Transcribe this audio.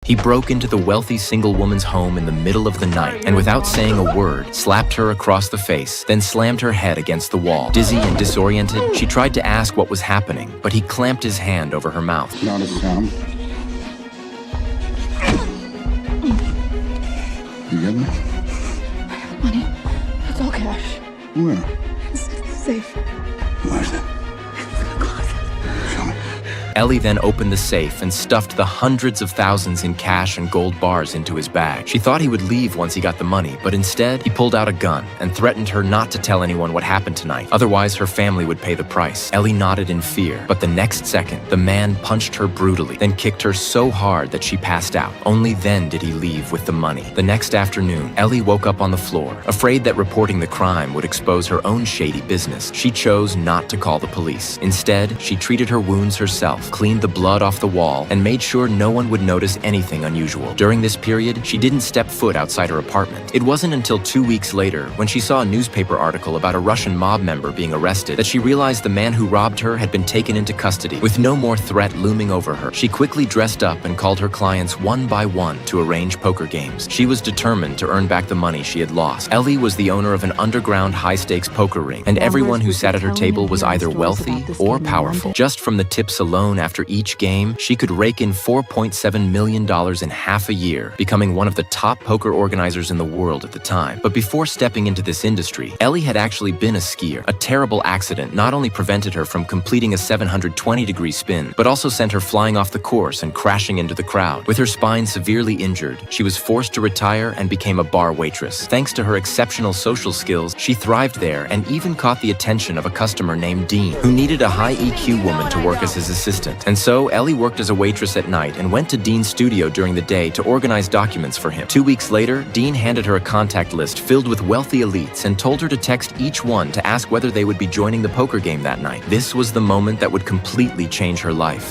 He broke into the wealthy single woman's home in the middle of the night and without saying a word, slapped her across the face, then slammed her head against the wall. Dizzy and disoriented, she tried to ask what was happening, but he clamped his hand over her mouth. Not a sound. You get me? Money. It's all cash. Where? It's safe. Where's it? Show me. Ellie then opened the safe and stuffed the hundreds of thousands in cash and gold bars into his bag. She thought he would leave once he got the money, but instead, he pulled out a gun and threatened her not to tell anyone what happened tonight. Otherwise, her family would pay the price. Ellie nodded in fear, but the next second, the man punched her brutally, then kicked her so hard that she passed out. Only then did he leave with the money. The next afternoon, Ellie woke up on the floor, afraid that reporting the crime would expose her own shady business. She chose not to call the police. Instead, she treated her wounds herself, cleaned the blood off the wall, and made sure no one would notice anything unusual. During this period, she didn't step foot outside her apartment. It wasn't until 2 weeks later, when she saw a newspaper article about a Russian mob member being arrested, that she realized the man who robbed her had been taken into custody. With no more threat looming over her, she quickly dressed up and called her clients one by one to arrange poker games. She was determined to earn back the money she had lost. Ellie was the owner of an underground high-stakes poker ring, and everyone who sat at her table was either wealthy or powerful. Just from the tips alone after each game, she could rake in $4.7 million in half a year, becoming one of the top poker organizers in the world at the time. But before stepping into this industry, Ellie had actually been a skier. A terrible accident not only prevented her from completing a 720-degree spin, but also sent her flying off the course and crashing into the crowd. With her spine severely injured, she was forced to retire and became a bar waitress. Thanks to her exceptional social skills, she thrived there and even caught the attention of a customer named Dean, who needed a high EQ woman to work as his assistant. And so Ellie worked as a waitress at night and went to Dean's studio during the day to organize documents for him. 2 weeks later, Dean handed her a contact list filled with wealthy elites and told her to text each one to ask whether they would be joining the poker game that night. This was the moment that would completely change her life.